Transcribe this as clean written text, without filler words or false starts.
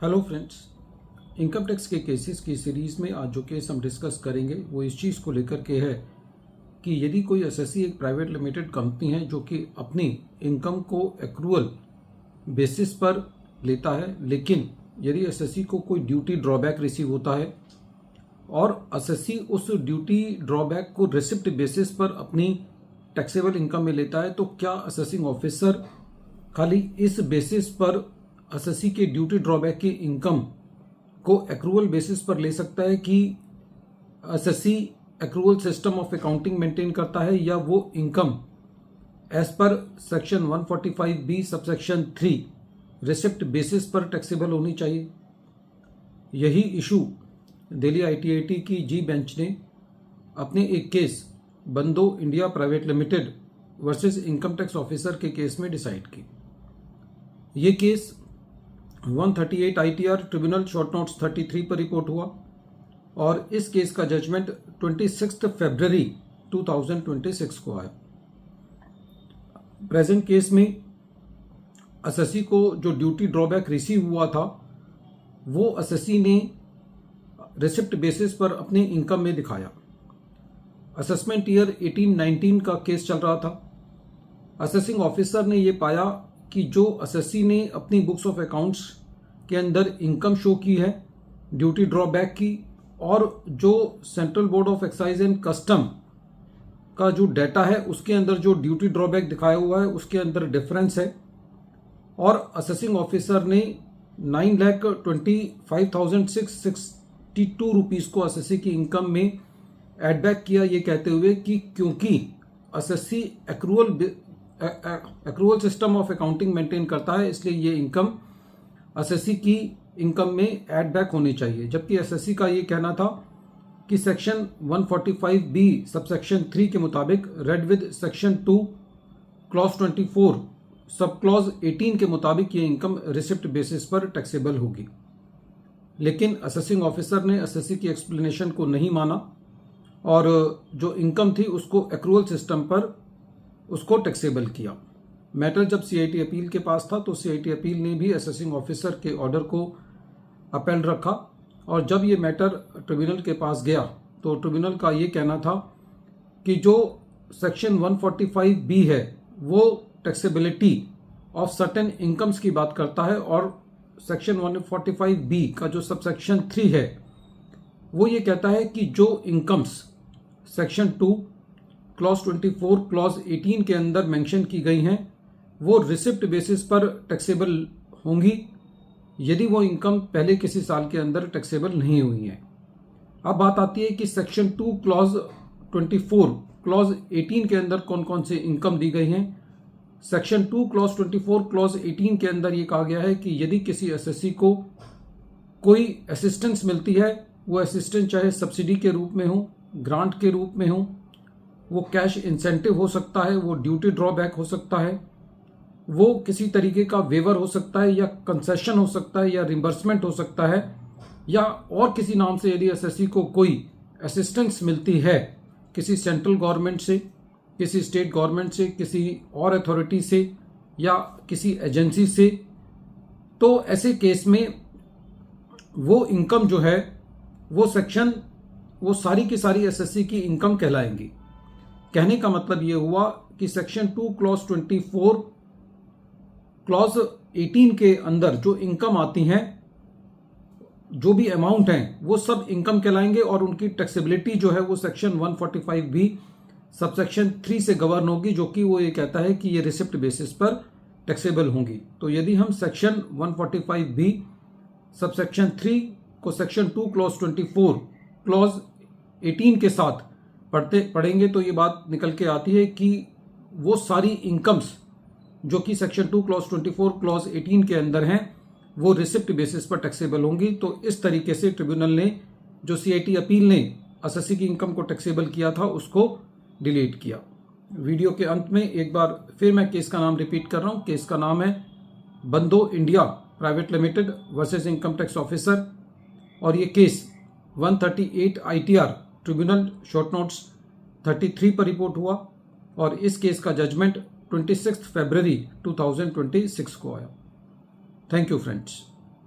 Hello friends, income tax के cases की series में आज जो केस हम डिस्कस करेंगे वो इस चीज़ को लेकर के है कि यदि कोई एसएससी एक प्राइवेट लिमिटेड कंपनी है जो कि अपनी इनकम को एक्रूअल बेसिस पर लेता है, लेकिन यदि एसएससी को कोई ड्यूटी ड्रॉबैक रिसीव होता है और एसएससी उस ड्यूटी ड्रॉबैक को रिसिप्ट बेसिस पर अपनी टैक्सेबल इनकम में लेता है, तो क्या असेसिंग ऑफिसर खाली इस बेसिस पर एसएससी के ड्यूटी ड्रॉबैक की इनकम को एक्रूअल बेसिस पर ले सकता है कि SSC accrual system of accounting maintain करता है, या वो income as per section 145B subsection 3 receipt basis पर टैक्सेबल होनी चाहिए। यही इशू दिल्ली ITAT की जी बेंच ने अपने एक केस बंदो India private limited versus income tax officer के केस में डिसाइड की। ये case 138 ITR tribunal short notes 33 पर रिपोर्ट हुआ और इस केस का जजमेंट 26 फरवरी 2026 को आया। प्रेजेंट केस में एसएससी को जो ड्यूटी ड्रॉबैक रिसीव हुआ था वो एसएससी ने रिसिप्ट बेसिस पर अपने इनकम में दिखाया। असेसमेंट ईयर 18-19 का केस चल रहा था। असेसिंग ऑफिसर ने ये पाया कि जो एसएससी ने अपनी बुक्स ऑफ अकाउंट्स के अंदर इनकम शो की है ड्यूटी ड्रॉबैक की, और जो central board of excise and custom का जो डाटा है उसके अंदर जो ड्यूटी ड्रॉबैक दिखाया हुआ है उसके अंदर डिफरेंस है, और असेसिंग ऑफिसर ने 9,25,662 रुपीज़ को एसएससी की इनकम में एड बैक किया, ये कहते हुए कि क्योंकि SSC accrual system of accounting maintain करता है इसलिए ये इनकम एसएससी की इनकम में ऐड बैक होनी चाहिए। जबकि एसएससी का ये कहना था कि सेक्शन 145B सबसेक्शन 3 के मुताबिक read with section 2 clause 24 sub clause 18 के मुताबिक ये इनकम रिसिप्ट बेसिस पर टैक्सेबल होगी। लेकिन असेसिंग ऑफिसर ने एसएससी की एक्सप्लेनेशन को नहीं माना और जो इनकम थी उसको एक्रूअल सिस्टम पर उसको टैक्सेबल किया। मैटर जब CIT अपील के पास था तो CIT अपील ने भी असेसिंग ऑफिसर के ऑर्डर को अपील रखा, और जब ये मैटर ट्रिब्यूनल के पास गया तो ट्रिब्यूनल का ये कहना था कि जो सेक्शन 145B है वो टैक्सेबिलिटी ऑफ सर्टेन इनकम्स की बात करता है, और सेक्शन 145B का जो सबसेक्शन 3 है वो ये कहता है कि जो इनकम्स सेक्शन 2 क्लॉज 24 क्लॉज 18 के अंदर मेंशन की गई हैं वो रिसिप्ट बेसिस पर टैक्सेबल होंगी यदि वो इनकम पहले किसी साल के अंदर टैक्सेबल नहीं हुई है। अब बात आती है कि सेक्शन 2 क्लॉज 24 क्लॉज 18 के अंदर कौन कौन से इनकम दी गई हैं। सेक्शन 2 क्लॉज 24 क्लॉज 18 के अंदर ये कहा गया है कि यदि किसी एसएससी को कोई असिस्टेंस मिलती है, वो असिस्टेंस चाहे सब्सिडी के रूप में हो, ग्रांट के रूप में हो, वो कैश इंसेंटिव हो सकता है, वो ड्यूटी ड्रॉबैक हो सकता है, वो किसी तरीके का वेवर हो सकता है, या कंसेशन हो सकता है, या रिम्बर्समेंट हो सकता है, या और किसी नाम से यदि एसएससी को कोई असिस्टेंस मिलती है किसी सेंट्रल गवर्नमेंट से, किसी स्टेट गवर्नमेंट से, किसी और अथॉरिटी से, या किसी एजेंसी से, तो ऐसे केस में वो इनकम जो है वो सारी की सारी एसएससी की इनकम कहलाएंगी। कहने का मतलब ये हुआ कि सेक्शन 2 क्लॉज 24 क्लॉज 18 के अंदर जो इनकम आती हैं, जो भी अमाउंट हैं वो सब इनकम कहलाएंगे, और उनकी टैक्सेबिलिटी जो है वो सेक्शन 145B सबसेक्शन 3 से गवर्न होगी, जो कि वो ये कहता है कि ये रिसिप्ट बेसिस पर टैक्सेबल होंगी। तो यदि हम सेक्शन 145B सबसेक्शन 3 को सेक्शन 2 क्लॉज 24 क्लॉज 18 के साथ पढ़ेंगे तो ये बात निकल के आती है कि वो सारी इनकम्स जो कि सेक्शन 2 क्लॉज 24 क्लॉज 18 के अंदर हैं वो रिसिप्ट बेसिस पर टैक्सेबल होंगी। तो इस तरीके से ट्रिब्यूनल ने जो CIT अपील ने एसएससी की इनकम को टैक्सेबल किया था उसको डिलीट किया। वीडियो के अंत में एक बार फिर मैं केस का नाम रिपीट कर रहा हूँ। केस का नाम है बंदो India private limited versus income tax officer, और ये case 138 ITR tribunal short notes 33 पर रिपोर्ट हुआ, और इस केस का जजमेंट 26 फरवरी 2026 को आया। Thank you friends.